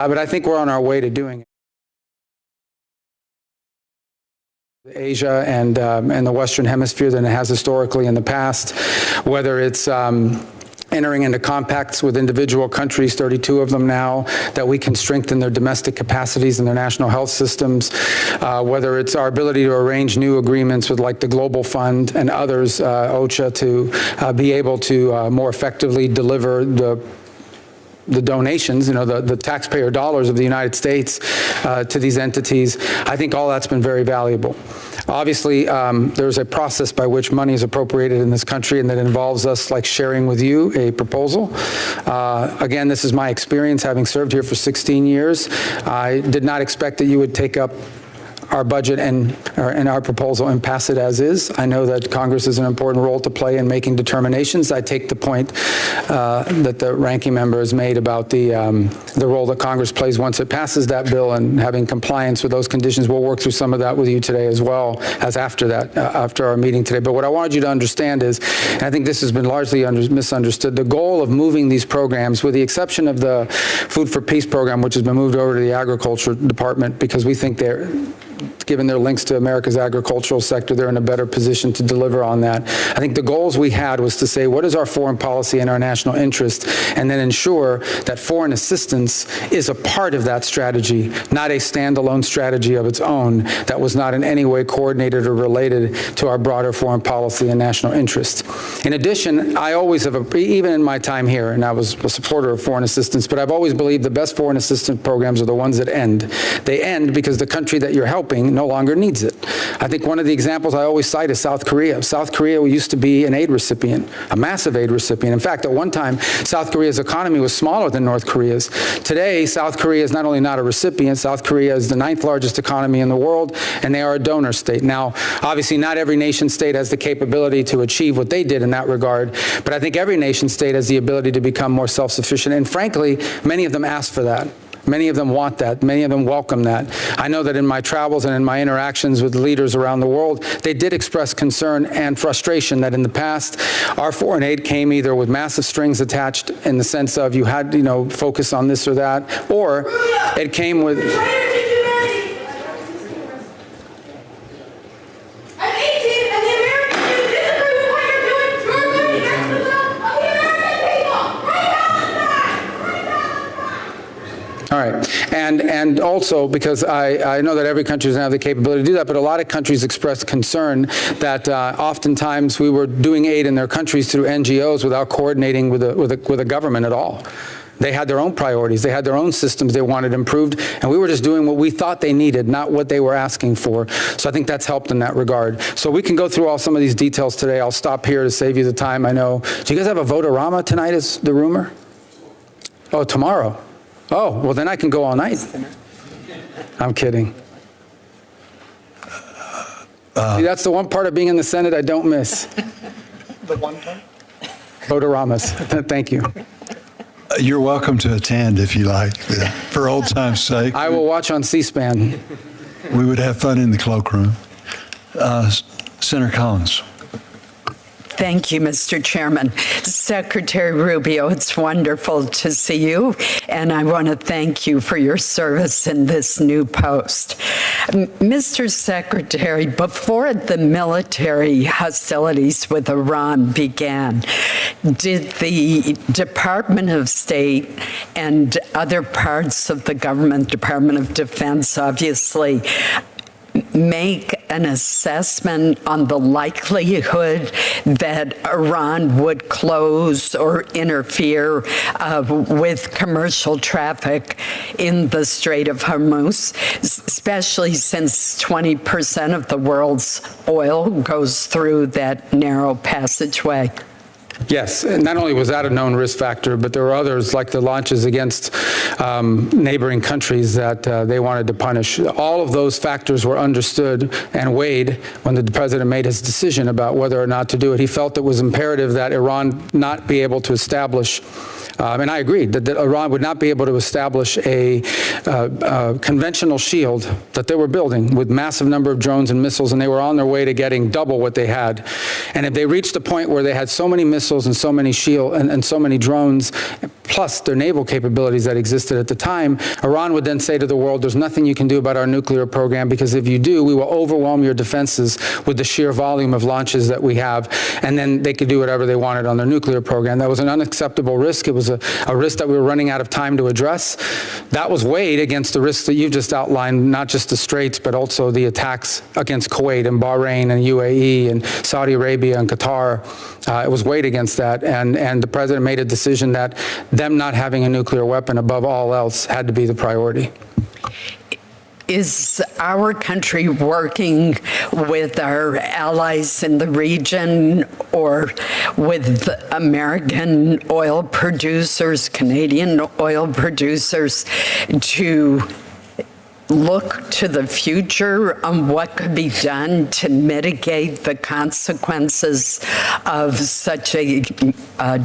But I think we're on our way to doing it. Asia and the Western Hemisphere than it has historically in the past, whether it's entering into compacts with individual countries, 32 of them now, that we can strengthen their domestic capacities and their national health systems, whether it's our ability to arrange new agreements with like the Global Fund and others, OCHA, to be able to more effectively deliver the donations, the taxpayer dollars of the United States to these entities. I think all that's been very valuable. Obviously, there's a process by which money is appropriated in this country, and that involves us like sharing with you a proposal. Again, this is my experience having served here for 16 years. I did not expect that you would take up our budget and our proposal and pass it as is. I know that Congress has an important role to play in making determinations. I take the point that the ranking member has made about the role that Congress plays once it passes that bill and having compliance with those conditions. We'll work through some of that with you today as well as after that, after our meeting today. But what I wanted you to understand is, and I think this has been largely misunderstood, the goal of moving these programs, with the exception of the Food for Peace program, which has been moved over to the Agriculture Department because we think given their links to America's agricultural sector, they're in a better position to deliver on that. I think the goals we had was to say, what is our foreign policy and our national interest, and then ensure that foreign assistance is a part of that strategy, not a standalone strategy of its own that was not in any way coordinated or related to our broader foreign policy and national interest. In addition, I always have, even in my time here, and I was a supporter of foreign assistance, but I've always believed the best foreign assistance programs are the ones that end. They end because the country that you're helping no longer needs it. I think one of the examples I always cite is South Korea. South Korea used to be an aid recipient, a massive aid recipient. In fact, at one time, South Korea's economy was smaller than North Korea's. Today, South Korea is not only not a recipient, South Korea is the 9th largest economy in the world, and they are a donor state. Now, obviously, not every nation state has the capability to achieve what they did in that regard, but I think every nation state has the ability to become more self-sufficient, and frankly, many of them ask for that. Many of them want that. Many of them welcome that. I know that in my travels and in my interactions with leaders around the world, they did express concern and frustration that in the past, our foreign aid came either with massive strings attached in the sense of you had, focus on this or that, or it came with... All right, and also because I know that every country doesn't have the capability to do that, but a lot of countries expressed concern that oftentimes we were doing aid in their countries through NGOs without coordinating with a government at all. They had their own priorities, they had their own systems they wanted improved, and we were just doing what we thought they needed, not what they were asking for. So I think that's helped in that regard. So we can go through all some of these details today. I'll stop here to save you the time, I know. Do you guys have a vote-a-rama tonight, is the rumor? Oh, tomorrow. Oh, well then I can go all night. I'm kidding. See, that's the one part of being in the Senate I don't miss. The one part? Vote-a-ramas. Thank you. You're welcome to attend if you like, for old time's sake. I will watch on C-SPAN. We would have fun in the cloakroom. Senator Collins. Thank you, Mr. Chairman. Secretary Rubio, it's wonderful to see you, and I want to thank you for your service in this new post. Mr. Secretary, before the military hostilities with Iran began, did the Department of State and other parts of the government, Department of Defense, obviously, make an assessment on the likelihood that Iran would close or interfere with commercial traffic in the Strait of Hormuz, especially since 20% of the world's oil goes through that narrow passageway? Yes, and not only was that a known risk factor, but there were others like the launches against neighboring countries that they wanted to punish. All of those factors were understood and weighed when the president made his decision about whether or not to do it. He felt it was imperative that Iran not be able to establish and I agreed, that Iran would not be able to establish a conventional shield that they were building with massive number of drones and missiles, and they were on their way to getting double what they had. And if they reached the point where they had so many missiles and so many and so many drones, plus their naval capabilities that existed at the time, Iran would then say to the world, there's nothing you can do about our nuclear program, because if you do, we will overwhelm your defenses with the sheer volume of launches that we have, and then they could do whatever they wanted on their nuclear program. That was an unacceptable risk. It was a risk that we were running out of time to address. That was weighed against the risks that you've just outlined, not just the Straits, but also the attacks against Kuwait and Bahrain and UAE and Saudi Arabia and Qatar. It was weighed against that, and the president made a decision that them not having a nuclear weapon above all else had to be the priority. Is our country working with our allies in the region or with American oil producers, Canadian oil producers, to look to the future on what could be done to mitigate the consequences of such a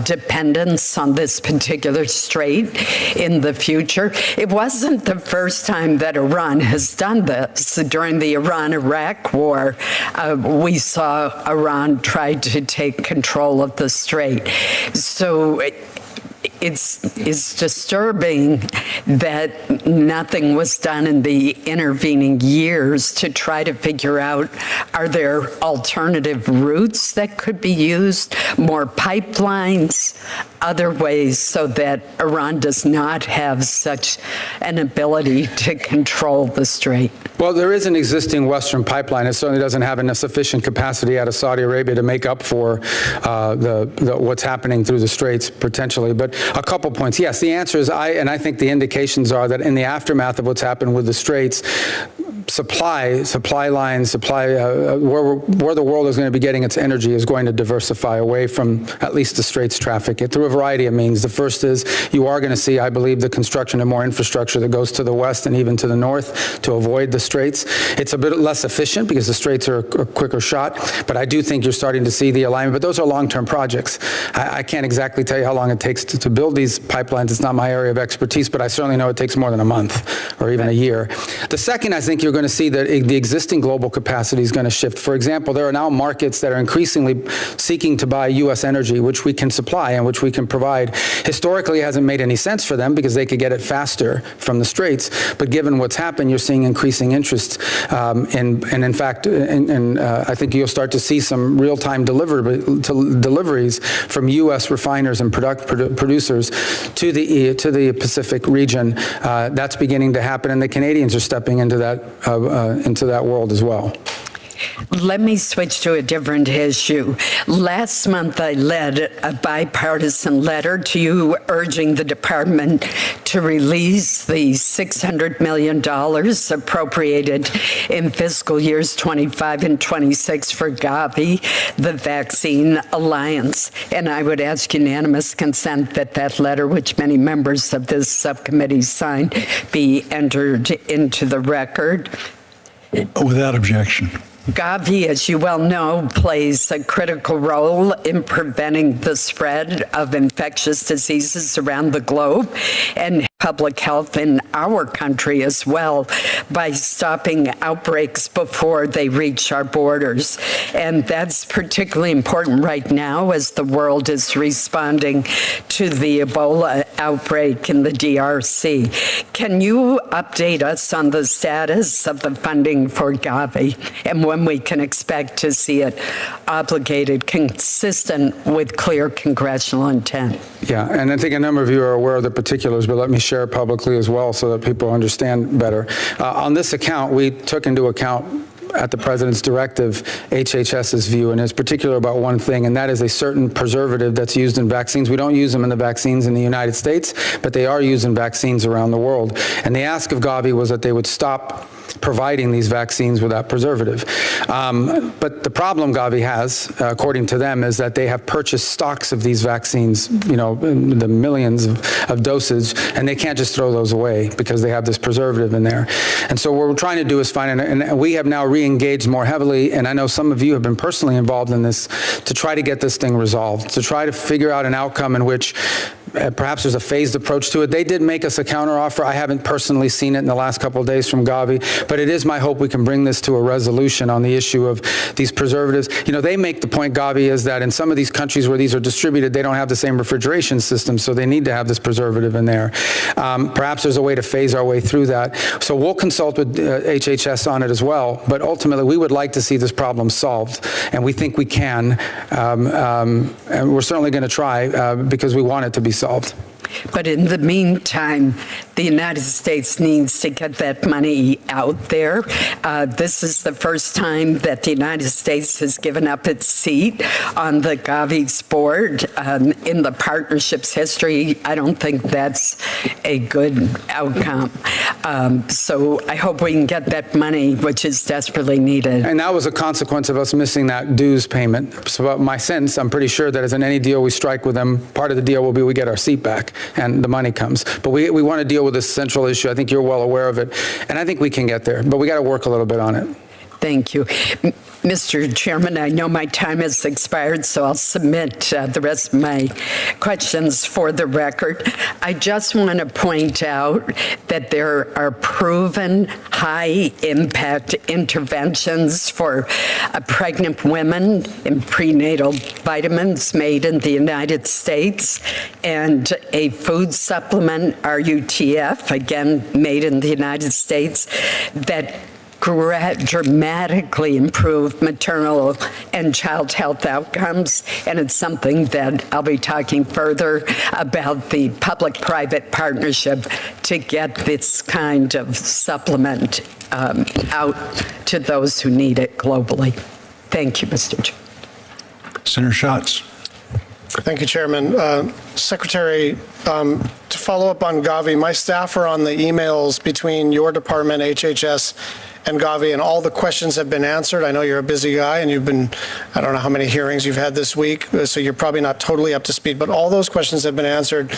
dependence on this particular strait in the future? It wasn't the first time that Iran has done this. During the Iran-Iraq war, we saw Iran try to take control of the strait. So it's disturbing that nothing was done in the intervening years to try to figure out, are there alternative routes that could be used, more pipelines, other ways, so that Iran does not have such an ability to control the strait? Well, there is an existing Western pipeline. It certainly doesn't have enough sufficient capacity out of Saudi Arabia to make up for what's happening through the Straits, potentially. But a couple points. Yes, the answer is I think the indications are that in the aftermath of what's happened with the Straits, supply lines, where the world is going to be getting its energy is going to diversify away from at least the Straits traffic through a variety of means. The first is you are going to see, I believe, the construction of more infrastructure that goes to the west and even to the north to avoid the Straits. It's a bit less efficient because the Straits are a quicker shot, but I do think you're starting to see the alignment. But those are long-term projects. I can't exactly tell you how long it takes to build these pipelines. It's not my area of expertise, but I certainly know it takes more than a month or even a year. The second, I think you're going to see that the existing global capacity is going to shift. For example, there are now markets that are increasingly seeking to buy U.S. energy, which we can supply and which we can provide. Historically, it hasn't made any sense for them because they could get it faster from the Straits. But given what's happened, you're seeing increasing interest. And in fact, I think you'll start to see some real-time deliveries from U.S. refiners and producers to the Pacific region. That's beginning to happen, and the Canadians are stepping into that world as well. Let me switch to a different issue. Last month, I led a bipartisan letter to you urging the department to release the $600 million appropriated in fiscal years 25 and 26 for Gavi, the Vaccine Alliance. And I would ask unanimous consent that that letter, which many members of this subcommittee signed, be entered into the record. Without objection. Gavi, as you well know, plays a critical role in preventing the spread of infectious diseases around the globe and public health in our country as well by stopping outbreaks before they reach our borders. And that's particularly important right now as the world is responding to the Ebola outbreak in the DRC. Can you update us on the status of the funding for Gavi and when we can expect to see it obligated, consistent with clear congressional intent? Yeah, and I think a number of you are aware of the particulars, but let me share publicly as well so that people understand better. On this account, we took into account at the president's directive, HHS's view, and is particular about one thing, and that is a certain preservative that's used in vaccines. We don't use them in the vaccines in the United States, but they are used in vaccines around the world. And the ask of Gavi was that they would stop providing these vaccines with that preservative. But the problem Gavi has, according to them, is that they have purchased stocks of these vaccines, the millions of doses, and they can't just throw those away because they have this preservative in there. And so what we're trying to do is find, and we have now re-engaged more heavily, and I know some of you have been personally involved in this, to try to get this thing resolved, to try to figure out an outcome in which Perhaps there's a phased approach to it. They did make us a counteroffer. I haven't personally seen it in the last couple of days from Gavi, but it is my hope we can bring this to a resolution on the issue of these preservatives. You know, they make the point, Gavi, is that in some of these countries where these are distributed, they don't have the same refrigeration system, so they need to have this preservative in there. Perhaps there's a way to phase our way through that. So we'll consult with HHS on it as well, but ultimately we would like to see this problem solved, and we think we can, and we're certainly going to try because we want it to be solved. But in the meantime, the United States needs to get that money out there. This is the first time that the United States has given up its seat on the Gavi's board. In the partnership's history, I don't think that's a good outcome. So I hope we can get that money, which is desperately needed. And that was a consequence of us missing that dues payment. So my sense, I'm pretty sure that as in any deal we strike with them, part of the deal will be we get our seat back and the money comes. But we want to deal with this central issue. I think you're well aware of it. And I think we can get there, but we got to work a little bit on it. Thank you. Mr. Chairman, I know my time has expired, so I'll submit the rest of my questions for the record. I just want to point out that there are proven high-impact interventions for pregnant women in prenatal vitamins made in the United States, and a food supplement, RUTF, again, made in the United States, that dramatically improve maternal and child health outcomes, and it's something that I'll be talking further about the public-private partnership to get this kind of supplement out to those who need it globally. Thank you, Mr. Chair. Senator Schatz. Thank you, Chairman. Secretary, to follow up on Gavi, my staff are on the emails between your department, HHS, and Gavi, and all the questions have been answered. I know you're a busy guy, and you've been, I don't know how many hearings you've had this week, so you're probably not totally up to speed, but all those questions have been answered,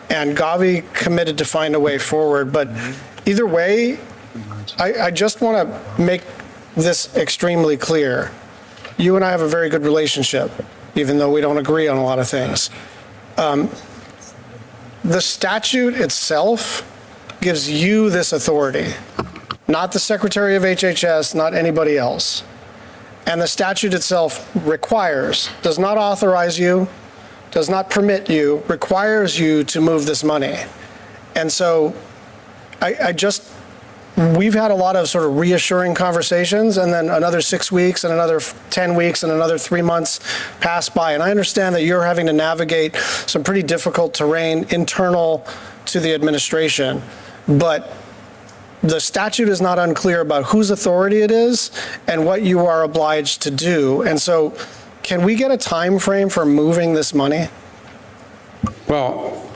and Gavi committed to find a way forward. But either way, I just want to make this extremely clear. You and I have a very good relationship, even though we don't agree on a lot of things. The statute itself gives you this authority, not the Secretary of HHS, not anybody else. And the statute itself requires, does not authorize you, does not permit you, requires you to move this money. And so we've had a lot of sort of reassuring conversations, and then another 6 weeks and another 10 weeks and another 3 months pass by. And I understand that you're having to navigate some pretty difficult terrain internal to the administration, but the statute is not unclear about whose authority it is and what you are obliged to do. And so can we get a time frame for moving this money? Well,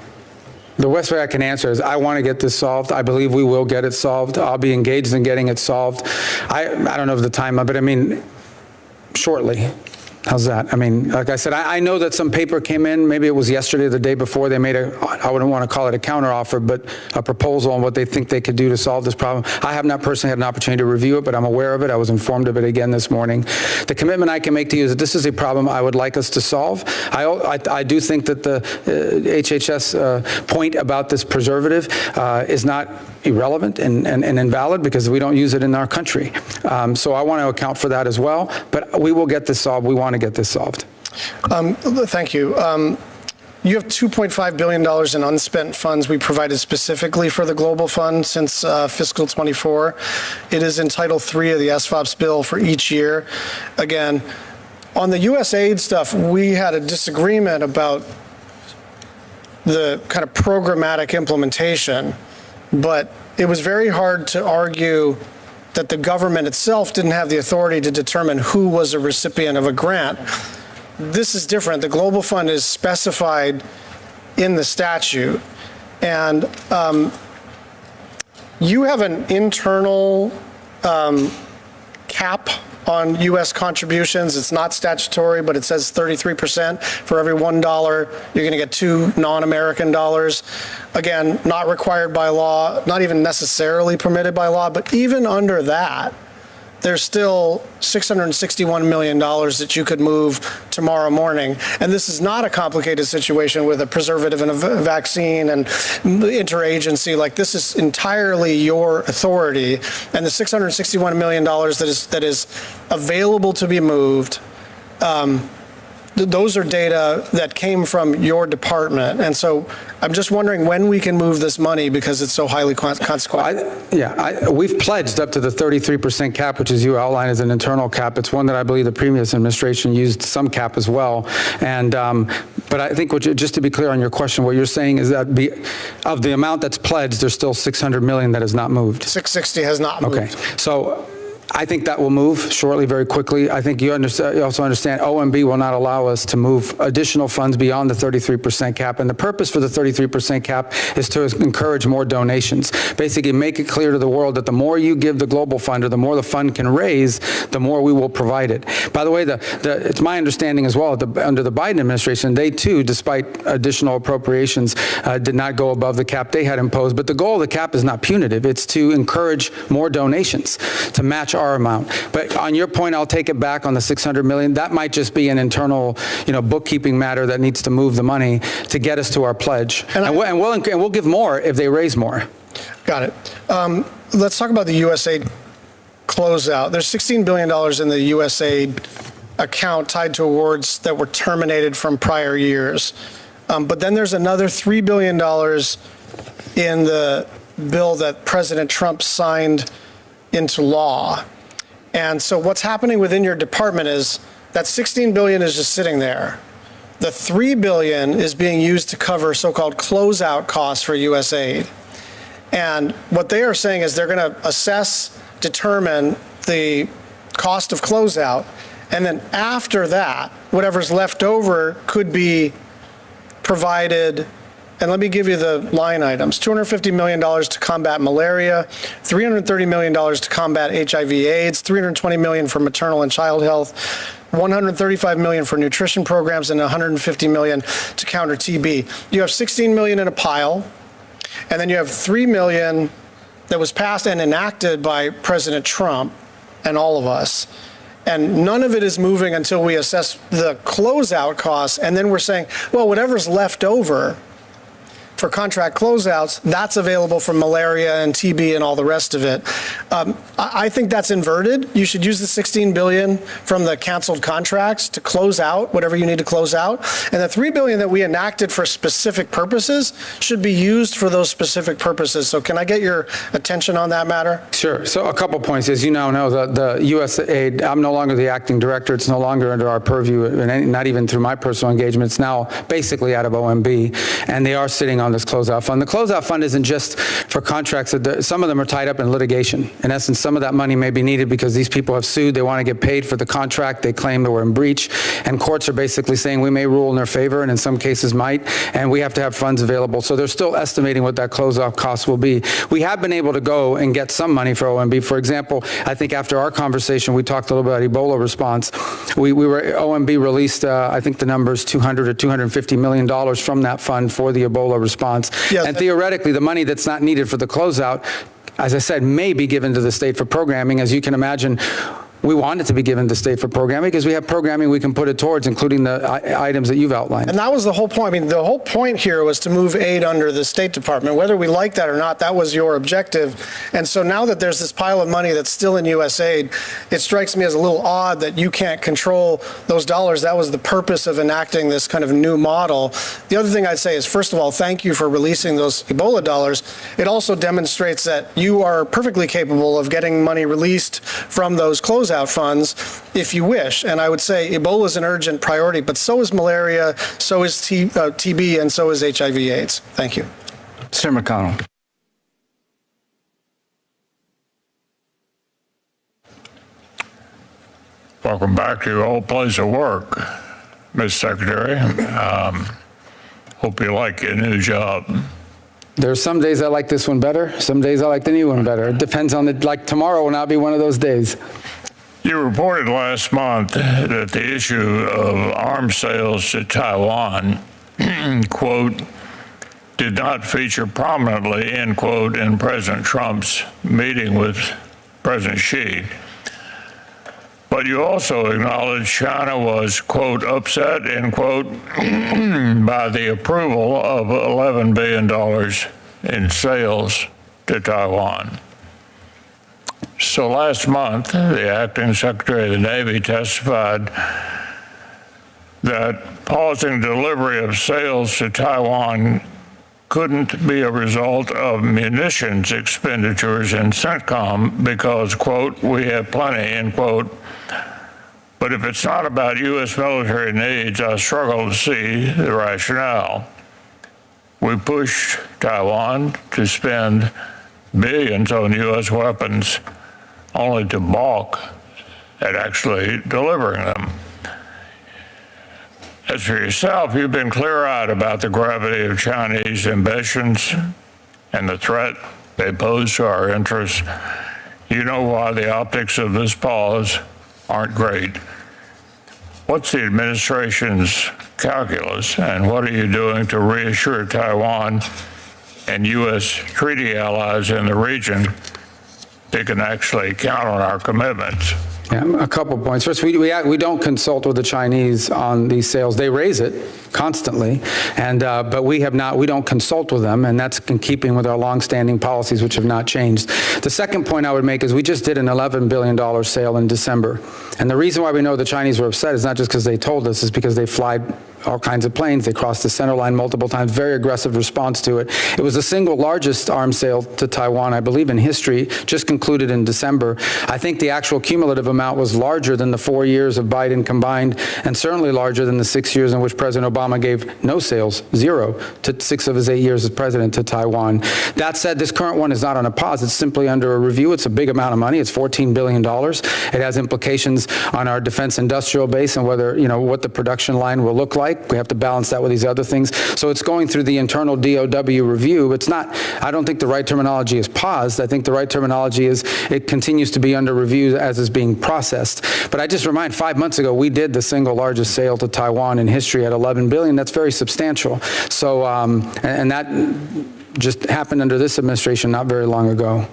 the best way I can answer is I want to get this solved. I believe we will get it solved. I'll be engaged in getting it solved. I don't know of the time, but I mean, shortly. How's that? I mean, like I said, I know that some paper came in, maybe it was yesterday or the day before, they made I wouldn't want to call it a counteroffer, but a proposal on what they think they could do to solve this problem. I have not personally had an opportunity to review it, but I'm aware of it. I was informed of it again this morning. The commitment I can make to you is that this is a problem I would like us to solve. I do think that the HHS point about this preservative is not irrelevant and invalid because we don't use it in our country. So I want to account for that as well, but we will get this solved. We want to get this solved. Thank you. You have $2.5 billion in unspent funds we provided specifically for the Global Fund since fiscal 24. It is in Title III of the SFOPS bill for each year. Again, on the USAID stuff, we had a disagreement about the kind of programmatic implementation, but it was very hard to argue that the government itself didn't have the authority to determine who was a recipient of a grant. This is different. The Global Fund is specified in the statute, and you have an internal cap on U.S. contributions. It's not statutory, but it says 33%. For every $1, you're going to get 2 non-American dollars. Again, not required by law, not even necessarily permitted by law, but even under that, there's still $661 million that you could move tomorrow morning. And this is not a complicated situation with a preservative and a vaccine and interagency. Like, this is entirely your authority. And the $661 million that is available to be moved, those are data that came from your department. And so I'm just wondering when we can move this money because it's so highly consequential. We've pledged up to the 33% cap, which is you outlined as an internal cap. It's one that I believe the previous administration used some cap as well. And but I think just to be clear on your question, what you're saying is that of the amount that's pledged, there's still 600 million that is not moved. 660 has not moved. Okay, so I think that will move shortly, very quickly. I think you also understand OMB will not allow us to move additional funds beyond the 33% cap. And the purpose for the 33% cap is to encourage more donations. Basically, make it clear to the world that the more you give the global fund or the more the fund can raise, the more we will provide it. By the way, it's my understanding as well, under the Biden administration, they too, despite additional appropriations, did not go above the cap they had imposed. But the goal of the cap is not punitive. It's to encourage more donations, to match our amount. But on your point, I'll take it back on the 600 million. That might just be an internal, bookkeeping matter that needs to move the money to get us to our pledge. And we'll give more if they raise more. Got it. Let's talk about the USAID closeout. There's $16 billion in the USAID account tied to awards that were terminated from prior years. But then there's another $3 billion in the bill that President Trump signed into law. And so what's happening within your department is that $16 billion is just sitting there. The $3 billion is being used to cover so-called closeout costs for USAID. And what they are saying is they're going to assess, determine the cost of closeout, and then after that, whatever's left over could be provided. And let me give you the line items. $250 million to combat malaria, $330 million to combat HIV/AIDS, $320 million for maternal and child health, $135 million for nutrition programs, and $150 million to counter TB. You have $16 million in a pile, and then you have $3 million that was passed and enacted by President Trump and all of us. And none of it is moving until we assess the closeout costs, and then we're saying, well, whatever's left over for contract closeouts, that's available for malaria and TB and all the rest of it. I think that's inverted. You should use the $16 billion from the canceled contracts to close out whatever you need to close out. And the $3 billion that we enacted for specific purposes should be used for those specific purposes. So can I get your attention on that matter? Sure. So a couple points. As you now know, the USAID, I'm no longer the acting director. It's no longer under our purview, and not even through my personal engagement. It's now basically out of OMB, and they are sitting on this closeout fund. The closeout fund isn't just for contracts. Some of them are tied up in litigation. In essence, some of that money may be needed because these people have sued. They want to get paid for the contract. They claim they were in breach, and courts are basically saying we may rule in their favor, and in some cases might, and we have to have funds available. So they're still estimating what that closeout cost will be. We have been able to go and get some money for OMB. For example, I think after our conversation, we talked a little bit about Ebola response. OMB released, I think the number is $200 or $250 million from that fund for the Ebola response. Yes. And theoretically, the money that's not needed for the closeout, as I said, may be given to the state for programming. As you can imagine, we want it to be given to state for programming because we have programming we can put it towards, including the items that you've outlined. And that was the whole point. I mean, the whole point here was to move aid under the State Department. Whether we like that or not, that was your objective. And so now that there's this pile of money that's still in USAID, it strikes me as a little odd that you can't control those dollars. That was the purpose of enacting this kind of new model. The other thing I'd say is, first of all, thank you for releasing those Ebola dollars. It also demonstrates that you are perfectly capable of getting money released from those closeout funds if you wish. And I would say Ebola is an urgent priority, but so is malaria, so is TB, and so is HIV/AIDS. Thank you. Senator McConnell. Welcome back to your old place of work, Ms. Secretary. Hope you like your new job. There's some days I like this one better. Some days I like the new one better. It depends on like tomorrow will not be one of those days. You reported last month that the issue of arms sales to Taiwan, quote, did not feature prominently, end quote, in President Trump's meeting with President Xi. But you also acknowledge China was, quote, upset, end quote, by the approval of $11 billion in sales to Taiwan. So last month, the acting Secretary of the Navy testified that pausing delivery of sales to Taiwan couldn't be a result of munitions expenditures in CENTCOM because, quote, we have plenty, end quote. But if it's not about U.S. military needs, I struggle to see the rationale. We pushed Taiwan to spend billions on U.S. weapons only to balk at actually delivering them. As for yourself, you've been clear-eyed about the gravity of Chinese ambitions and the threat they pose to our interests. You know why the optics of this pause aren't great. What's the administration's calculus, and what are you doing to reassure Taiwan and U.S. treaty allies in the region they can actually count on our commitments? Yeah, a couple points. First, we don't consult with the Chinese on these sales. They raise it constantly, and but we don't consult with them, and that's in keeping with our longstanding policies, which have not changed. The second point I would make is we just did an $11 billion sale in December, and the reason why we know the Chinese were upset is not just because they told us, it's because they fly all kinds of planes. They crossed the center line multiple times, very aggressive response to it. It was the single largest arms sale to Taiwan, I believe, in history, just concluded in December. I think the actual cumulative amount was larger than the 4 years of Biden combined, and certainly larger than the 6 years in which President Obama gave no sales, zero, to 6 of his 8 years as president to Taiwan. That said, this current one is not on a pause. It's simply under a review. It's a big amount of money. It's $14 billion. It has implications on our defense industrial base and whether, what the production line will look like. We have to balance that with these other things. So it's going through the internal DOW review. It's not, I don't think the right terminology is paused. I think the right terminology is it continues to be under review as is being processed. But I just remind, 5 months ago, we did the single largest sale to Taiwan in history at $11 billion. That's very substantial. So, and that just happened under this administration not very long ago.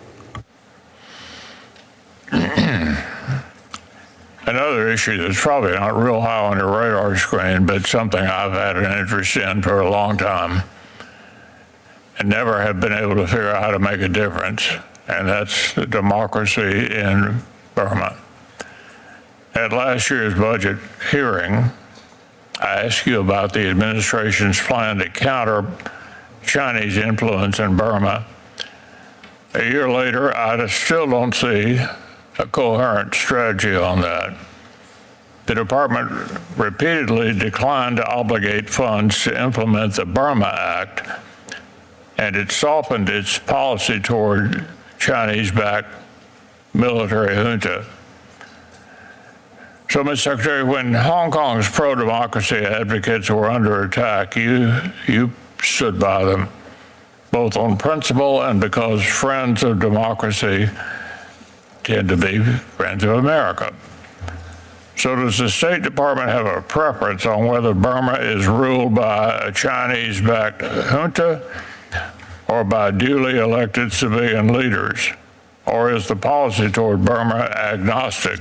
Another issue that's probably not real high on your radar screen, but something I've had an interest in for a long time and never have been able to figure out how to make a difference, and that's the democracy in Burma. At last year's budget hearing, I asked you about the administration's plan to counter Chinese influence in Burma. A year later, I still don't see a coherent strategy on that. The department repeatedly declined to obligate funds to implement the Burma Act, and it softened its policy toward Chinese-backed military junta. So, Mr. Secretary, when Hong Kong's pro-democracy advocates were under attack, you stood by them, both on principle and because friends of democracy tend to be friends of America. So does the State Department have a preference on whether Burma is ruled by a Chinese-backed junta or by duly elected civilian leaders? Or is the policy toward Burma agnostic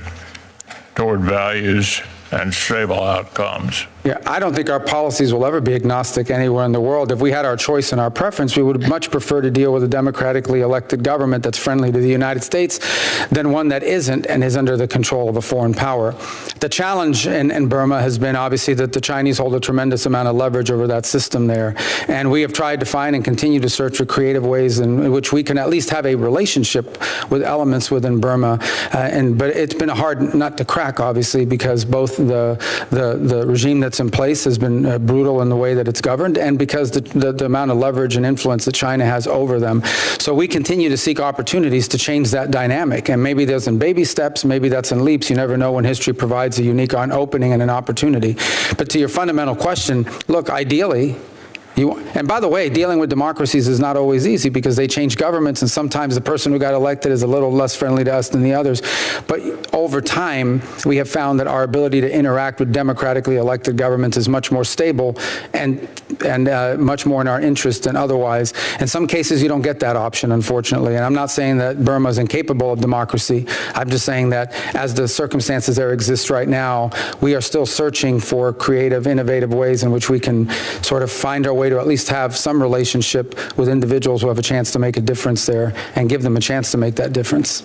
toward values and stable outcomes? Yeah, I don't think our policies will ever be agnostic anywhere in the world. If we had our choice and our preference, we would much prefer to deal with a democratically elected government that's friendly to the United States than one that isn't and is under the control of a foreign power. The challenge in Burma has been obviously that the Chinese hold a tremendous amount of leverage over that system there. And we have tried to find and continue to search for creative ways in which we can at least have a relationship with elements within Burma. But it's been a hard nut to crack, obviously, because both the regime that's in place has been brutal in the way that it's governed, and because the amount of leverage and influence that China has over them. So we continue to seek opportunities to change that dynamic, and maybe there's in baby steps, maybe that's in leaps. You never know when history provides a unique opening and an opportunity. But to your fundamental question, look, ideally, and by the way, dealing with democracies is not always easy because they change governments, and sometimes the person who got elected is a little less friendly to us than the others. But over time, we have found that our ability to interact with democratically elected governments is much more stable and and much more in our interest than otherwise. In some cases, you don't get that option, unfortunately. And I'm not saying that Burma is incapable of democracy. I'm just saying that as the circumstances there exist right now, we are still searching for creative, innovative ways in which we can sort of find our way to at least have some relationship with individuals who have a chance to make a difference there and give them a chance to make that difference.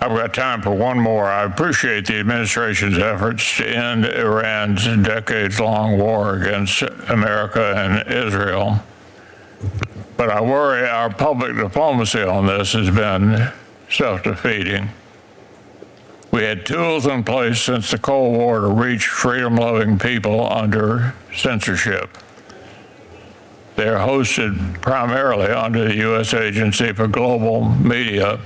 I've got time for one more. I appreciate the administration's efforts to end Iran's decades-long war against America and Israel. But I worry our public diplomacy on this has been self-defeating. We had tools in place since the Cold War to reach freedom-loving people under censorship. They're hosted primarily under the U.S. Agency for Global Media.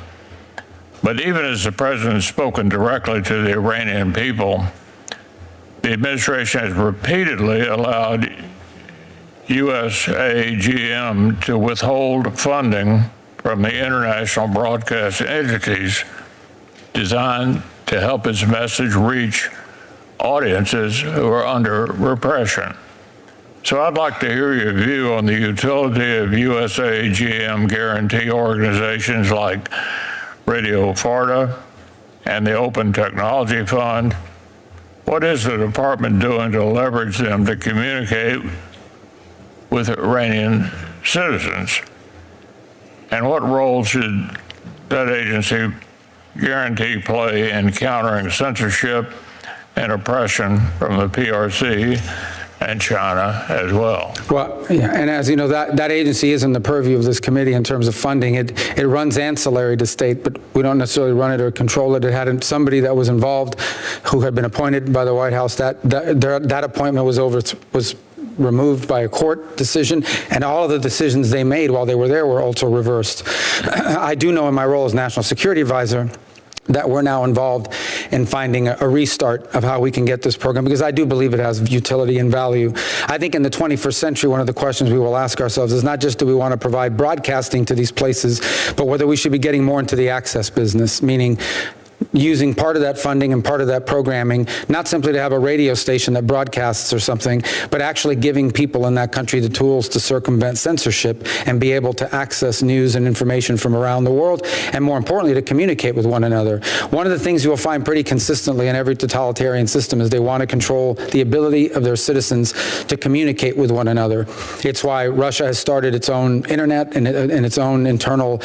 But even as the president has spoken directly to the Iranian people, the administration has repeatedly allowed USAGM to withhold funding from the international broadcast entities designed to help its message reach audiences who are under repression. So I'd like to hear your view on the utility of USAGM guarantee organizations like Radio Farda and the Open Technology Fund. What is the department doing to leverage them to communicate with Iranian citizens? And what role should that agency guarantee play in countering censorship and oppression from the PRC and China as well? Well, yeah, and as you know, that agency is in the purview of this committee in terms of funding. It runs ancillary to state, but we don't necessarily run it or control it. It had somebody that was involved who had been appointed by the White House. That appointment was removed by a court decision, and all of the decisions they made while they were there were also reversed. I do know in my role as National Security Advisor that we're now involved in finding a restart of how we can get this program, because I do believe it has utility and value. I think in the 21st century, one of the questions we will ask ourselves is not just do we want to provide broadcasting to these places, but whether we should be getting more into the access business, meaning using part of that funding and part of that programming, not simply to have a radio station that broadcasts or something, but actually giving people in that country the tools to circumvent censorship and be able to access news and information from around the world, and more importantly, to communicate with one another. One of the things you will find pretty consistently in every totalitarian system is they want to control the ability of their citizens to communicate with one another. It's why Russia has started its own internet and its own internal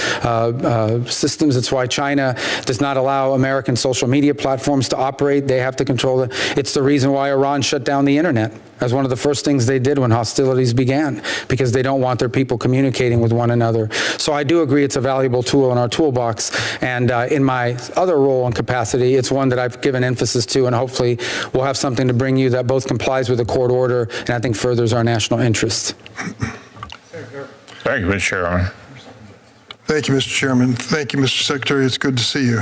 systems. It's why China does not allow American social media platforms to operate. They have to control it. It's the reason why Iran shut down the internet as one of the first things they did when hostilities began, because they don't want their people communicating with one another. So I do agree it's a valuable tool in our toolbox. And in my other role and capacity, it's one that I've given emphasis to, and hopefully we'll have something to bring you that both complies with the court order and I think furthers our national interests. Thank you, Mr. Chairman. Thank you, Mr. Chairman. Thank you, Mr. Secretary. It's good to see you.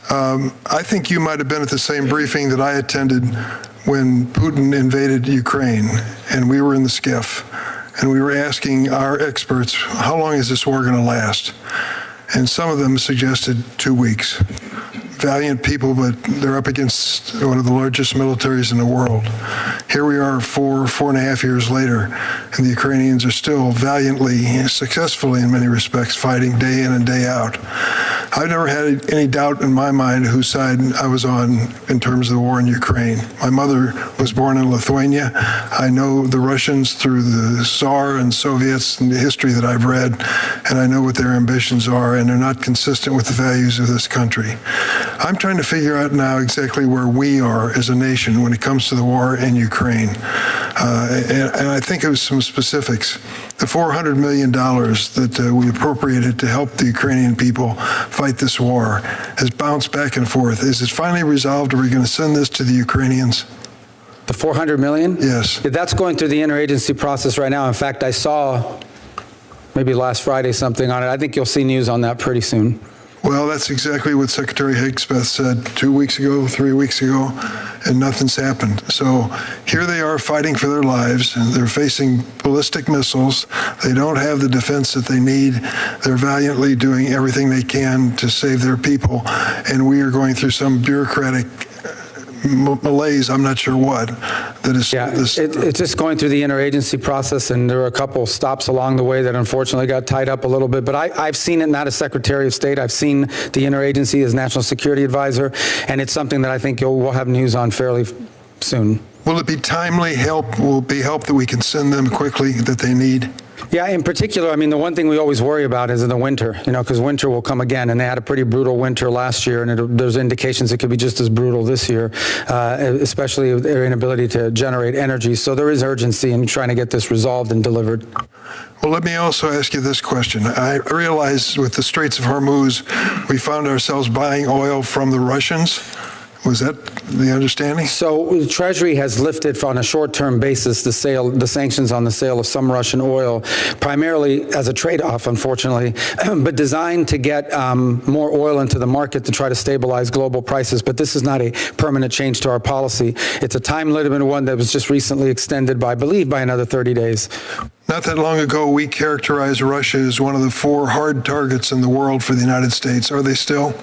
I think you might have been at the same briefing that I attended when Putin invaded Ukraine, and we were in the skiff, and we were asking our experts, how long is this war going to last? And some of them suggested 2 weeks. Valiant people, but they're up against one of the largest militaries in the world. Here we are 4.5 years later, and the Ukrainians are still valiantly, successfully in many respects, fighting day in and day out. I've never had any doubt in my mind whose side I was on in terms of the war in Ukraine. My mother was born in Lithuania. I know the Russians through the Tsar and Soviets and the history that I've read, and I know what their ambitions are, and they're not consistent with the values of this country. I'm trying to figure out now exactly where we are as a nation when it comes to the war in Ukraine. And I think of some specifics. The $400 million that we appropriated to help the Ukrainian people fight this war has bounced back and forth. Is it finally resolved? Are we going to send this to the Ukrainians? The $400 million? Yes. That's going through the interagency process right now. In fact, I saw maybe last Friday something on it. I think you'll see news on that pretty soon. Well, that's exactly what Secretary Higgsmith said 2 weeks ago, 3 weeks ago, and nothing's happened. So here they are fighting for their lives, and they're facing ballistic missiles. They don't have the defense that they need. They're valiantly doing everything they can to save their people, and we are going through some bureaucratic malaise, I'm not sure what, that is Yeah, this? it's just going through the interagency process, and there were a couple stops along the way that unfortunately got tied up a little bit. But I've seen it not as Secretary of State. I've seen the interagency as National Security Advisor, and it's something that I think we'll have news on fairly soon. Will it be timely help? Will it be help that we can send them quickly that they need? Yeah, in particular, I mean, the one thing we always worry about is in the winter, because winter will come again, and they had a pretty brutal winter last year, and there's indications it could be just as brutal this year, especially with their inability to generate energy. So there is urgency in trying to get this resolved and delivered. Well, let me also ask you this question. I realize with the Straits of Hormuz, we found ourselves buying oil from the Russians. Was that the understanding? So the Treasury has lifted on a short-term basis the sanctions on the sale of some Russian oil, primarily as a trade-off, unfortunately, but designed to get more oil into the market to try to stabilize global prices. But this is not a permanent change to our policy. It's a time-limited one that was just recently extended by, I believe, by another 30 days. Not that long ago, we characterized Russia as one of the 4 hard targets in the world for the United States. Are they still?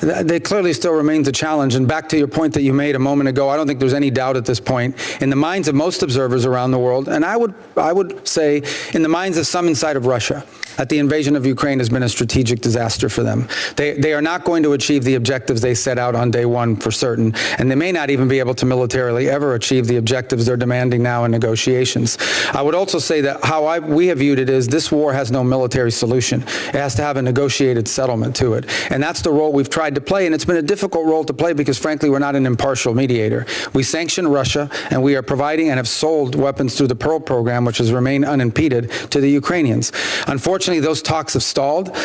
They clearly still remains a challenge. And back to your point that you made a moment ago, I don't think there's any doubt at this point in the minds of most observers around the world, and I would say in the minds of some inside of Russia, that the invasion of Ukraine has been a strategic disaster for them. They are not going to achieve the objectives they set out on day one for certain, and they may not even be able to militarily ever achieve the objectives they're demanding now in negotiations. I would also say that how we have viewed it is this war has no military solution. It has to have a negotiated settlement to it, and that's the role we've tried to play, and it's been a difficult role to play because, frankly, we're not an impartial mediator. We sanction Russia, and we are providing and have sold weapons through the Pearl program, which has remained unimpeded, to the Ukrainians. Unfortunately, those talks have stalled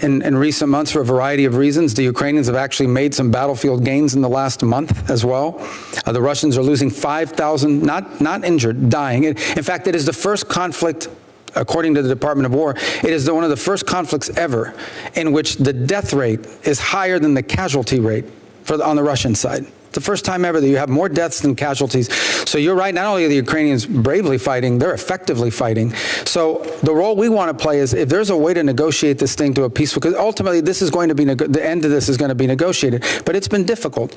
in recent months for a variety of reasons. The Ukrainians have actually made some battlefield gains in the last month as well. The Russians are losing 5,000, not injured, dying. In fact, it is the first conflict, according to the Department of War, it is one of the first conflicts ever in which the death rate is higher than the casualty rate on the Russian side. It's the first time ever that you have more deaths than casualties. So you're right, not only are the Ukrainians bravely fighting, they're effectively fighting. So the role we want to play is if there's a way to negotiate this thing to a peaceful, because ultimately this is going to be, the end of this is going to be negotiated, but it's been difficult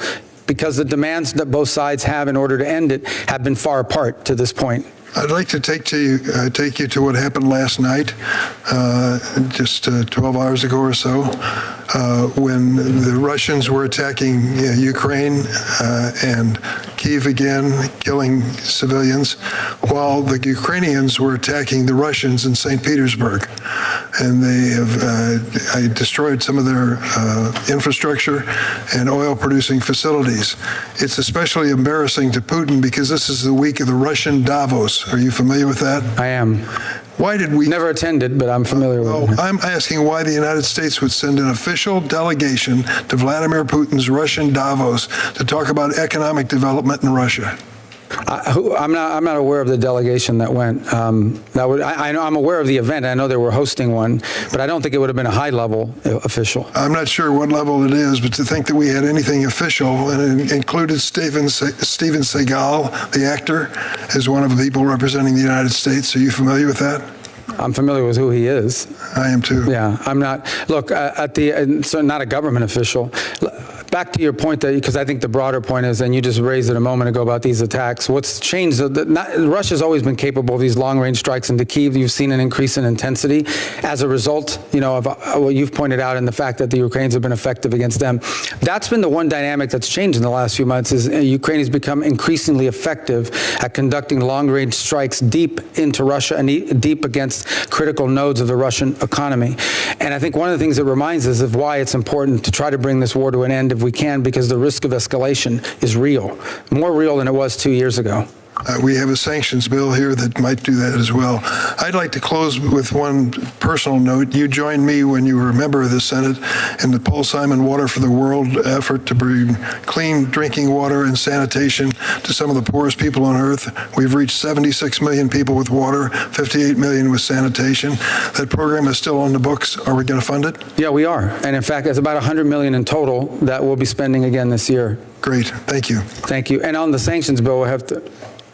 because the demands that both sides have in order to end it have been far apart to this point. I'd like to take you to what happened last night, just 12 hours ago or so, when the Russians were attacking Ukraine and Kyiv again, killing civilians, while the Ukrainians were attacking the Russians in St. Petersburg. And they have destroyed some of their infrastructure and oil-producing facilities. It's especially embarrassing to Putin because this is the week of the Russian Davos. Are you familiar with that? I am. Why did we... Never attended, but I'm familiar with it. I'm asking why the United States would send an official delegation to Vladimir Putin's Russian Davos to talk about economic development in Russia. I'm not aware of the delegation that went. I know I'm aware of the event. I know they were hosting one, but I don't think it would have been a high-level official. I'm not sure what level it is, but to think that we had anything official, and it included Steven Seagal, the actor, as one of the people representing the United States. Are you familiar with that? I'm familiar with who he is. I am too. Yeah, I'm not. Look, so not a government official. Back to your point, because I think the broader point is, and you just raised it a moment ago about these attacks, what's changed, Russia's always been capable of these long-range strikes into Kyiv. You've seen an increase in intensity as a result, of what you've pointed out and the fact that the Ukrainians have been effective against them. That's been the one dynamic that's changed in the last few months is Ukraine has become increasingly effective at conducting long-range strikes deep into Russia and deep against critical nodes of the Russian economy. And I think one of the things it reminds us of why it's important to try to bring this war to an end if we can, because the risk of escalation is real, more real than it was 2 years ago. We have a sanctions bill here that might do that as well. I'd like to close with one personal note. You joined me when you were a member of the Senate in the Paul Simon Water for the World effort to bring clean drinking water and sanitation to some of the poorest people on earth. We've reached 76 million people with water, 58 million with sanitation. That program is still on the books. Are we going to fund it? Yeah, we are. And in fact, it's about 100 million in total that we'll be spending again this year. Great. Thank you. Thank you. And on the sanctions bill,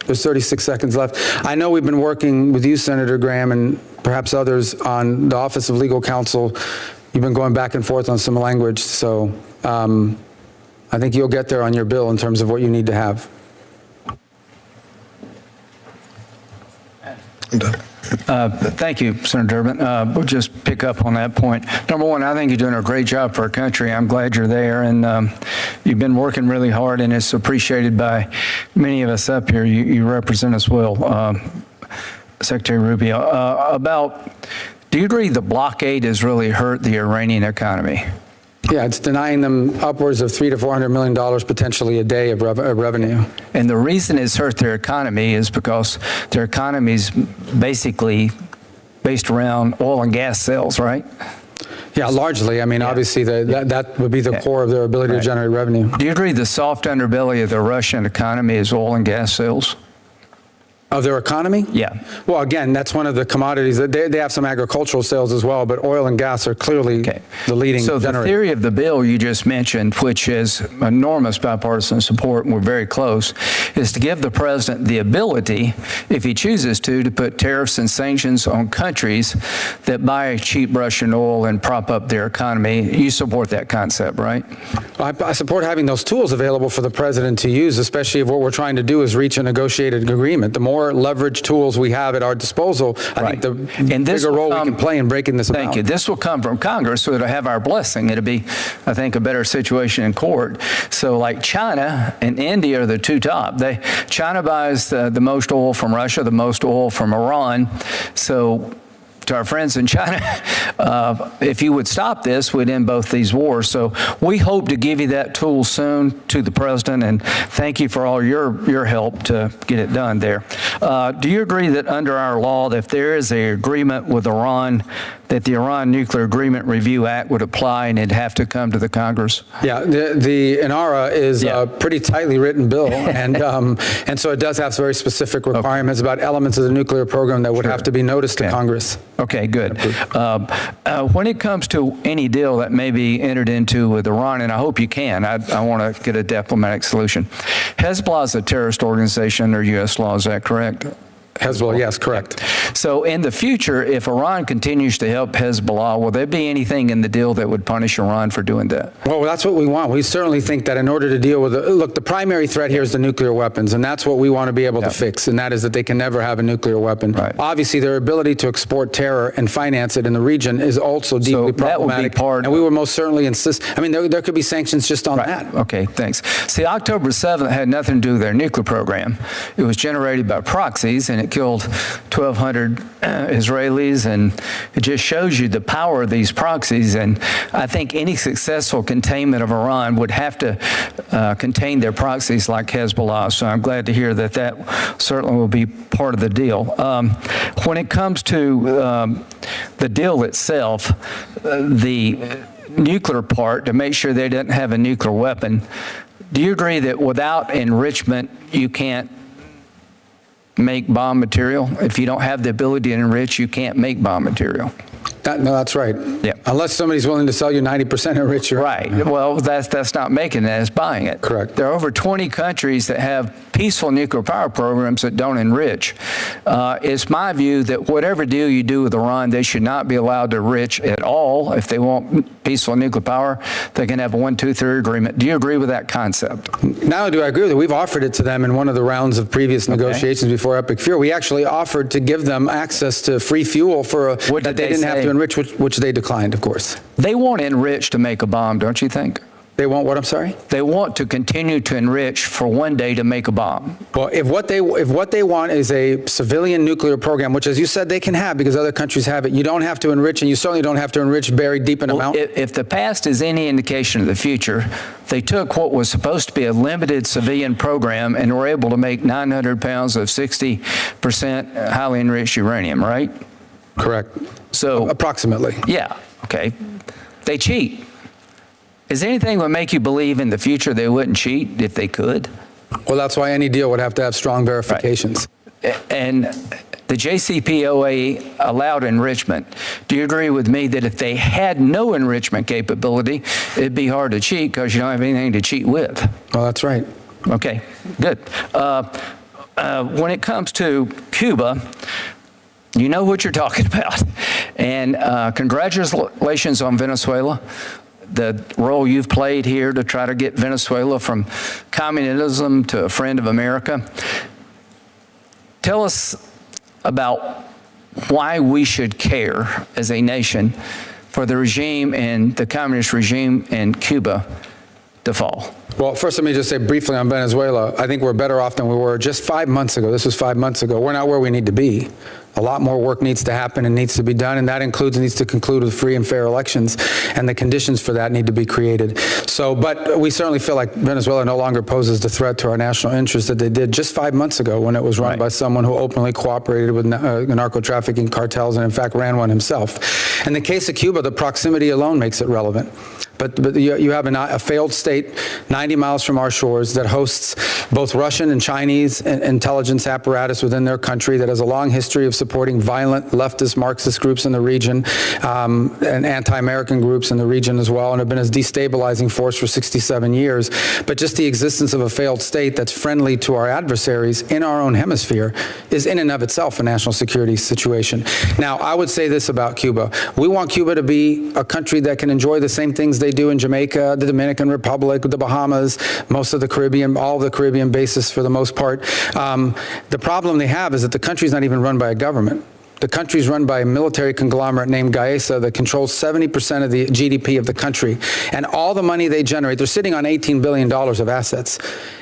there's 36 seconds left. I know we've been working with you, Senator Graham, and perhaps others on the Office of Legal Counsel. You've been going back and forth on some language, so I think you'll get there on your bill in terms of what you need to have. I'm done. Thank you, Senator Durbin. We'll just pick up on that point. Number one, I think you're doing a great job for our country. I'm glad you're there, and you've been working really hard, and it's appreciated by many of us up here. You represent us well, Secretary Rubio. Do you agree the blockade has really hurt the Iranian economy? Yeah, it's denying them upwards of $300 to $400 million potentially a day of revenue. And the reason it's hurt their economy is because their economy is basically based around oil and gas sales, right? Yeah, largely. I mean, obviously, that would be the core of their ability to generate revenue. Do you agree the soft underbelly of the Russian economy is oil and gas sales? Of their economy? Yeah. Well, again, that's one of the commodities. They have some agricultural sales as well, but oil and gas are clearly the leading So the generator. theory of the bill you just mentioned, which is enormous bipartisan support, and we're very close, is to give the president the ability, if he chooses to put tariffs and sanctions on countries that buy cheap Russian oil and prop up their economy. You support that concept, right? I support having those tools available for the president to use, especially if what we're trying to do is reach a negotiated agreement. The more leverage tools we have at our disposal, I think the bigger role we can play in breaking this about. Thank you. This will come from Congress, so it'll have our blessing. It'll be, I think, a better situation in court. So like China and India are the two top. China buys the most oil from Russia, the most oil from Iran. So to our friends in China, if you would stop this, we'd end both these wars. So we hope to give you that tool soon to the president, and thank you for all your help to get it done there. Do you agree that under our law, that if there is an agreement with Iran, that the Iran Nuclear Agreement Review Act would apply and it'd have to come to the Congress? Yeah, the INARA is a pretty tightly written bill, and so it does have very specific requirements about elements of the nuclear program that would have to be noticed to Congress. Okay, good. When it comes to any deal that may be entered into with Iran, and I hope you can, I want to get a diplomatic solution. Hezbollah is a terrorist organization under U.S. law, is that correct? Hezbollah, yes, correct. So in the future, if Iran continues to help Hezbollah, will there be anything in the deal that would punish Iran for doing that? Well, that's what we want. We certainly think that in order to deal with it, look, the primary threat here is the nuclear weapons, and that's what we want to be able to fix, and that is that they can never have a nuclear weapon. Right. Obviously, their ability to export terror and finance it in the region is also deeply problematic. That would be part, and we would most certainly insist. I mean, there could be sanctions just on that. Okay, thanks. See, October 7th had nothing to do with their nuclear program. It was generated by proxies, and it killed 1,200 Israelis, and it just shows you the power of these proxies. And I think any successful containment of Iran would have to contain their proxies like Hezbollah. So I'm glad to hear that that certainly will be part of the deal. When it comes to the deal itself, the nuclear part, to make sure they didn't have a nuclear weapon, do you agree that without enrichment, you can't make bomb material? If you don't have the ability to enrich, you can't make bomb material. No, that's right. Yeah. Unless somebody's willing to sell you 90% enriched uranium. Right. Well, that's not making it, it's buying it. Correct. There are over 20 countries that have peaceful nuclear power programs that don't enrich. It's my view that whatever deal you do with Iran, they should not be allowed to enrich at all. If they want peaceful nuclear power, they can have a 1-2-3 agreement. Do you agree with that concept? Not only do I agree with it, we've offered it to them in one of the rounds of previous negotiations before Epic Fear. We actually offered to give them access to free fuel for that they didn't have to enrich, which they declined, of course. They want to enrich to make a bomb, don't you think? They want what, I'm sorry? They want to continue to enrich for one day to make a bomb. Well, if what they want is a civilian nuclear program, which, as you said, they can have because other countries have it, you don't have to enrich, and you certainly don't have to enrich buried deep in a mountain. If the past is any indication of the future, they took what was supposed to be a limited civilian program and were able to make 900 pounds of 60% highly enriched uranium, right? Correct. So approximately. Yeah. Okay. They cheat. Is there anything that would make you believe in the future they wouldn't cheat if they could? Well, that's why any deal would have to have strong verifications. Right. And the JCPOA allowed enrichment. Do you agree with me that if they had no enrichment capability, it'd be hard to cheat because you don't have anything to cheat with? Well, that's right. Okay, good. When it comes to Cuba, you know what you're talking about. And congratulations on Venezuela, the role you've played here to try to get Venezuela from communism to a friend of America. Tell us about why we should care as a nation for the regime and the communist regime in Cuba to fall? Well, first, let me just say briefly on Venezuela, I think we're better off than we were just 5 months ago. This was 5 months ago. We're not where we need to be. A lot more work needs to happen and needs to be done, and that needs to conclude with free and fair elections, and the conditions for that need to be created. So, but we certainly feel like Venezuela no longer poses the threat to our national interests that they did just 5 months ago when it was run by someone who openly cooperated with narco-trafficking cartels and in fact ran one himself. In the case of Cuba, the proximity alone makes it relevant. But you have a failed state 90 miles from our shores that hosts both Russian and Chinese intelligence apparatus within their country that has a long history of supporting violent leftist Marxist groups in the region and anti-American groups in the region as well, and have been a destabilizing force for 67 years. But just the existence of a failed state that's friendly to our adversaries in our own hemisphere is in and of itself a national security situation. Now, I would say this about Cuba. We want Cuba to be a country that can enjoy the same things they do in Jamaica, the Dominican Republic, the Bahamas, most of the Caribbean, all of the Caribbean bases for the most part. The problem they have is that the country's not even run by a government. The country's run by a military conglomerate named Gaesa that controls 70% of the GDP of the country. And all the money they generate, they're sitting on $18 billion of assets.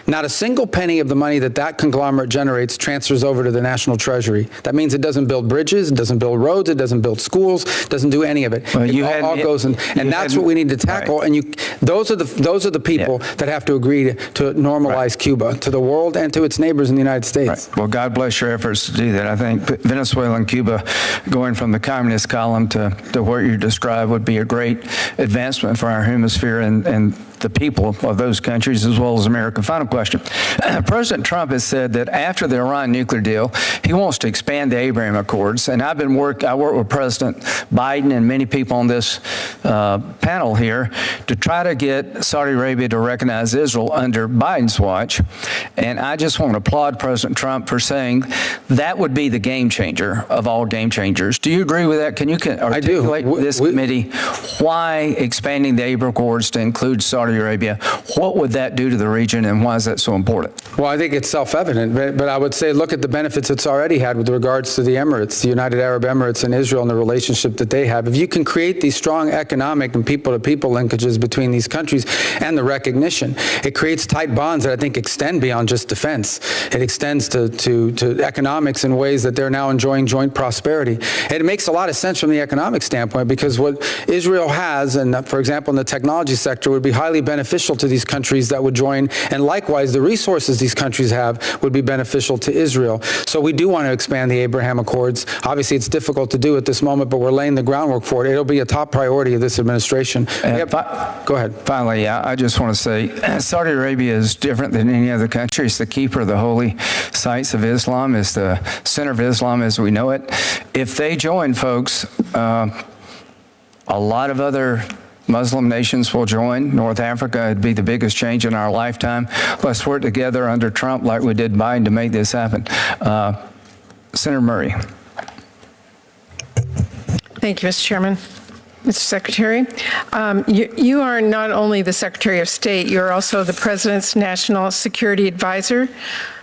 Not a single penny of the money that conglomerate generates transfers over to the national treasury. That means it doesn't build bridges, it doesn't build roads, it doesn't build schools, doesn't do any of it. Well, it all goes in, and that's what we need to tackle. Right. And those are the people that have to agree to normalize Cuba to the world and to its neighbors in the United States. Well, God bless your efforts to do that. I think Venezuela and Cuba going from the communist column to what you described would be a great advancement for our hemisphere and the people of those countries as well as America. Final question. President Trump has said that after the Iran nuclear deal, he wants to expand the Abraham Accords. And I work with President Biden and many people on this panel here to try to get Saudi Arabia to recognize Israel under Biden's watch. And I just want to applaud President Trump for saying that would be the game changer of all game changers. Do you agree with that? Can you articulate this committee why expanding the Abraham Accords to include Saudi Arabia, what would that do to the region and why is that so important? Well, I think it's self-evident, but I would say look at the benefits it's already had with regards to the Emirates, the United Arab Emirates and Israel and the relationship that they have. If you can create these strong economic and people-to-people linkages between these countries and the recognition, it creates tight bonds that I think extend beyond just defense. It extends to economics in ways that they're now enjoying joint prosperity. And it makes a lot of sense from the economic standpoint because what Israel has, and for example in the technology sector, would be highly beneficial to these countries that would join, and likewise the resources these countries have would be beneficial to Israel. So we do want to expand the Abraham Accords. Obviously it's difficult to do at this moment, but we're laying the groundwork for it. It'll be a top priority of this administration. Go ahead. Finally, I just want to say Saudi Arabia is different than any other country. It's the keeper of the holy sites of Islam. It's the center of Islam as we know it. If they join, folks, a lot of other Muslim nations will join. North Africa would be the biggest change in our lifetime. Let's work together under Trump like we did Biden to make this happen. Senator Murray. Thank you, Mr. Chairman. Mr. Secretary, you are not only the Secretary of State, you're also the President's National Security Advisor.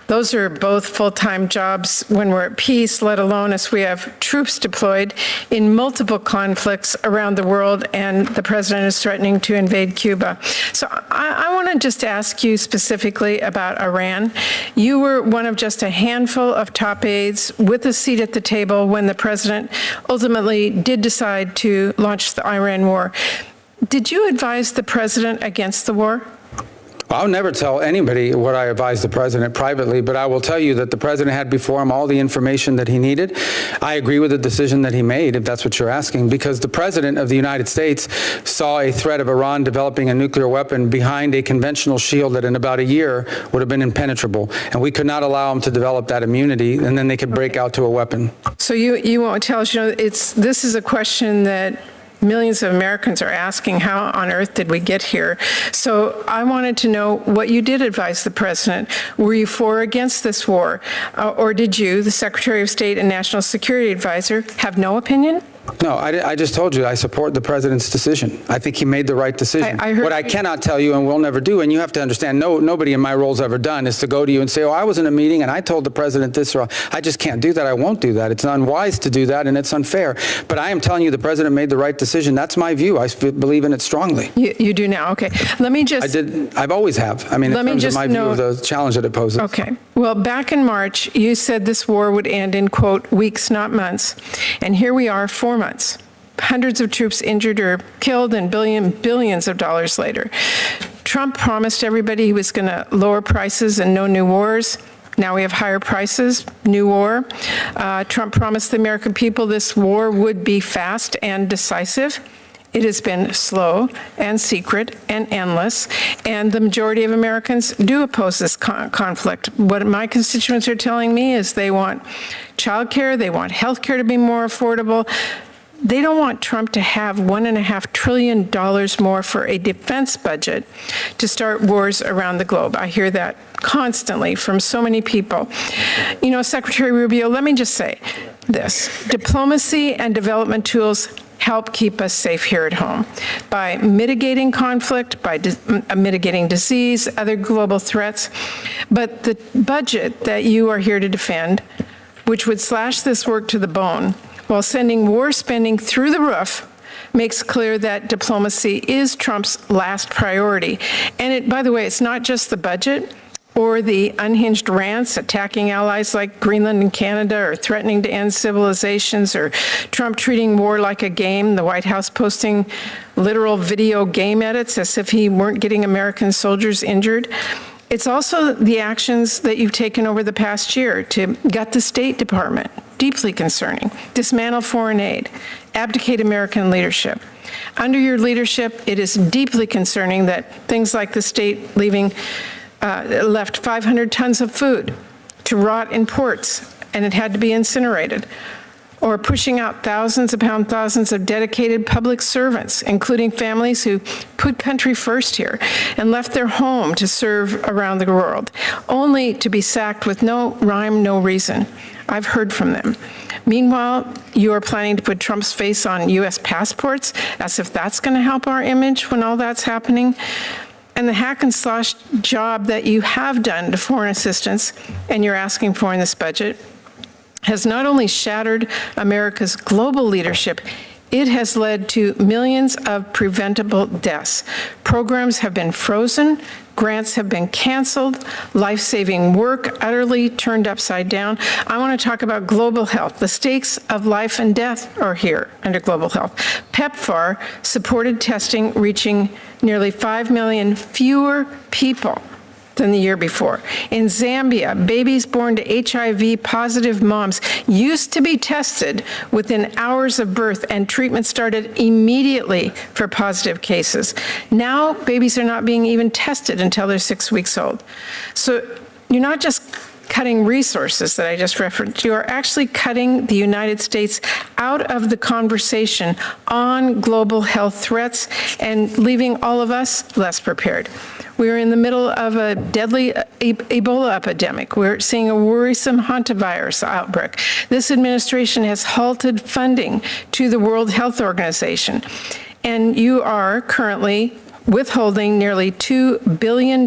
Those are both full-time jobs when we're at peace, let alone as we have troops deployed in multiple conflicts around the world, and the president is threatening to invade Cuba. So I want to just ask you specifically about Iran. You were one of just a handful of top aides with a seat at the table when the president ultimately did decide to launch the Iran war. Did you advise the president against the war? I'll never tell anybody what I advised the president privately, but I will tell you that the president had before him all the information that he needed. I agree with the decision that he made, if that's what you're asking, because the president of the United States saw a threat of Iran developing a nuclear weapon behind a conventional shield that in about a year would have been impenetrable. And we could not allow them to develop that immunity, and then they could break out to a weapon. So you won't tell us, this is a question that millions of Americans are asking, how on earth did we get here? So I wanted to know what you did advise the president. Were you for or against this war? Or did you, the Secretary of State and National Security Advisor, have no opinion? No, I just told you, I support the president's decision. I think he made the right decision. I heard- What I cannot tell you, and will never do, and you have to understand, nobody in my role's ever done, is to go to you and say, oh, I was in a meeting and I told the president this, or I just can't do that. I won't do that. It's unwise to do that, and it's unfair. But I am telling you, the president made the right decision. That's my view. I believe in it strongly. You do now, okay. Let me just... I've always have. I mean, in Let me terms of just my view note- of the challenge that it poses. Okay. Well, back in March, you said this war would end in, quote, weeks, not months. And here we are, 4 months. Hundreds of troops injured or killed and billions of dollars later. Trump promised everybody he was going to lower prices and no new wars. Now we have higher prices, new war. Trump promised the American people this war would be fast and decisive. It has been slow and secret and endless, and the majority of Americans do oppose this conflict. What my constituents are telling me is they want childcare, they want health care to be more affordable. They don't want Trump to have $1.5 trillion more for a defense budget to start wars around the globe. I hear that constantly from so many people. You know, Secretary Rubio, let me just say this. Diplomacy and development tools help keep us safe here at home by mitigating conflict, by mitigating disease, other global threats. But the budget that you are here to defend, which would slash this work to the bone, while sending war spending through the roof, makes clear that diplomacy is Trump's last priority. And by the way, it's not just the budget or the unhinged rants attacking allies like Greenland and Canada, or threatening to end civilizations, or Trump treating war like a game, the White House posting literal video game edits as if he weren't getting American soldiers injured. It's also the actions that you've taken over the past year to gut the State Department, deeply concerning, dismantle foreign aid, abdicate American leadership. Under your leadership, it is deeply concerning that things like the state left 500 tons of food to rot in ports, and it had to be incinerated. Or pushing out thousands upon thousands of dedicated public servants, including families who put country first here and left their home to serve around the world, only to be sacked with no rhyme, no reason. I've heard from them. Meanwhile, you are planning to put Trump's face on U.S. passports, as if that's going to help our image when all that's happening. And the hack and slash job that you have done to foreign assistance, and you're asking for in this budget, has not only shattered America's global leadership, it has led to millions of preventable deaths. Programs have been frozen, grants have been canceled, life-saving work utterly turned upside down. I want to talk about global health. The stakes of life and death are here under global health. PEPFAR supported testing reaching nearly 5 million fewer people than the year before. In Zambia, babies born to HIV-positive moms used to be tested within hours of birth, and treatment started immediately for positive cases. Now, babies are not being even tested until they're 6 weeks old. So you're not just cutting resources that I just referenced. You are actually cutting the United States out of the conversation on global health threats and leaving all of us less prepared. We're in the middle of a deadly Ebola epidemic. We're seeing a worrisome hantavirus outbreak. This administration has halted funding to the World Health Organization, and you are currently withholding nearly $2 billion in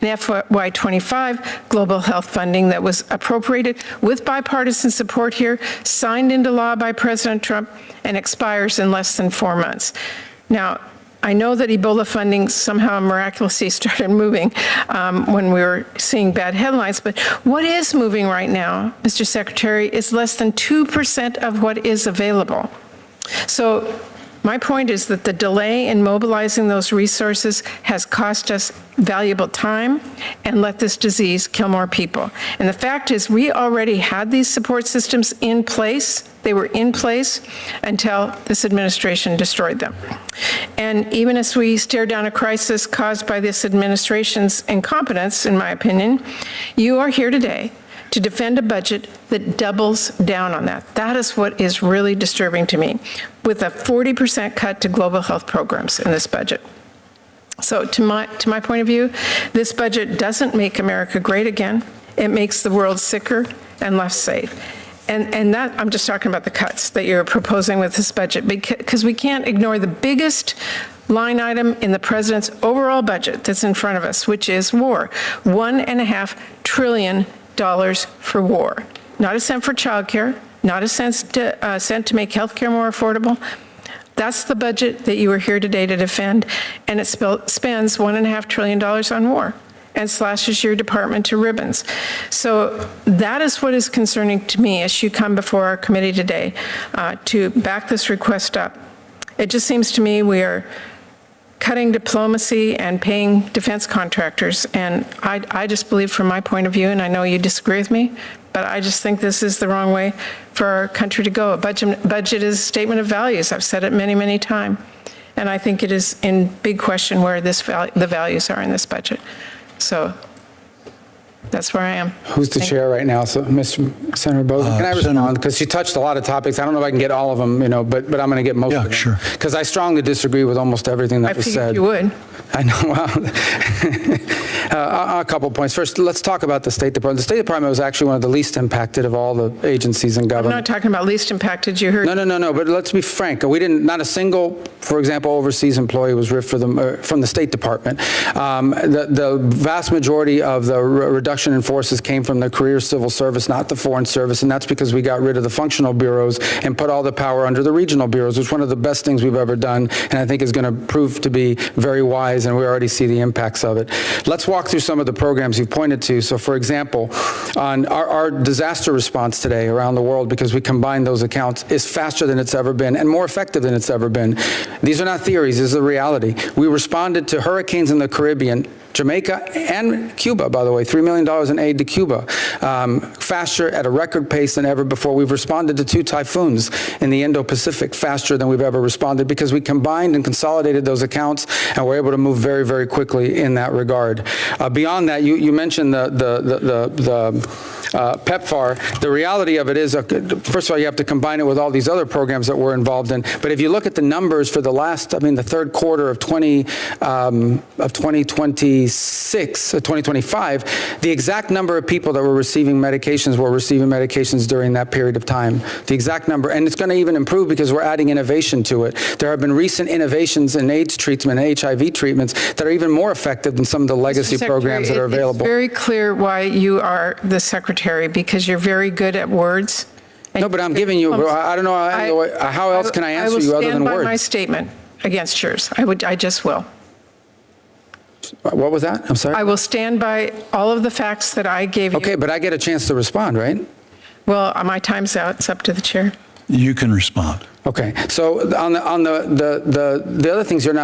FY25 global health funding that was appropriated with bipartisan support here, signed into law by President Trump, and expires in less than 4 months. Now, I know that Ebola funding somehow miraculously started moving when we were seeing bad headlines, but what is moving right now, Mr. Secretary, is less than 2% of what is available. So my point is that the delay in mobilizing those resources has cost us valuable time and let this disease kill more people. And the fact is, we already had these support systems in place. They were in place until this administration destroyed them. And even as we stare down a crisis caused by this administration's incompetence, in my opinion, you are here today to defend a budget that doubles down on that. That is what is really disturbing to me, with a 40% cut to global health programs in this budget. So to my point of view, this budget doesn't make America great again. It makes the world sicker and less safe. And that, I'm just talking about the cuts that you're proposing with this budget, because we can't ignore the biggest line item in the president's overall budget that's in front of us, which is war. $1.5 trillion for war. Not a cent for childcare, not a cent to make healthcare more affordable. That's the budget that you are here today to defend, and it spends $1.5 trillion on war and slashes your department to ribbons. So that is what is concerning to me as you come before our committee today to back this request up. It just seems to me we are cutting diplomacy and paying defense contractors, and I just believe from my point of view, and I know you disagree with me, but I just think this is the wrong way for our country to go. A budget is a statement of values. I've said it many, many times. And I think it is in big question where the values are in this budget. So that's where I am. Who's the chair right now? So, Mr. Senator Boozman, can I respond? Because she touched a lot of topics. I don't know if I can get all of them, but I'm going to get most of them. Yeah, sure. Because I strongly disagree with almost everything that was said. I figured you would. I know. Well, a couple points. First, let's talk about the State Department. The State Department was actually one of the least impacted of all the agencies in I'm government. not talking about least impacted. You heard. No. But let's be frank. Not a single, for example, overseas employee was ripped from the State Department. The vast majority of the reduction in forces came from the career civil service, not the foreign service, and that's because we got rid of the functional bureaus and put all the power under the regional bureaus, which is one of the best things we've ever done, and I think is going to prove to be very wise, and we already see the impacts of it. Let's walk through some of the programs you've pointed to. So, for example, on our disaster response today around the world, because we combine those accounts, is faster than it's ever been and more effective than it's ever been. These are not theories, this is the reality. We responded to hurricanes in the Caribbean, Jamaica and Cuba, by the way, $3 million in aid to Cuba, faster at a record pace than ever before. We've responded to 2 typhoons in the Indo-Pacific faster than we've ever responded because we combined and consolidated those accounts and were able to move very, very quickly in that regard. Beyond that, you mentioned the PEPFAR. The reality of it is, first of all, you have to combine it with all these other programs that we're involved in. But if you look at the numbers for the third quarter of 2025, the exact number of people that were receiving medications during that period of time. The exact number, and it's going to even improve because we're adding innovation to it. There have been recent innovations in AIDS treatment and HIV treatments that are even more effective than some of the legacy programs that are available. It's very clear why you are the secretary, because you're very good at words. No, but I'm giving you, I don't know, how else can I answer you other than I will stand by words? my statement against yours. I just will. What was that? I'm sorry? I will stand by all of the facts that I gave you. Okay, but I get a chance to respond, right? Well, my time's out. It's up to the chair. You can respond. Okay, so on the other things you're not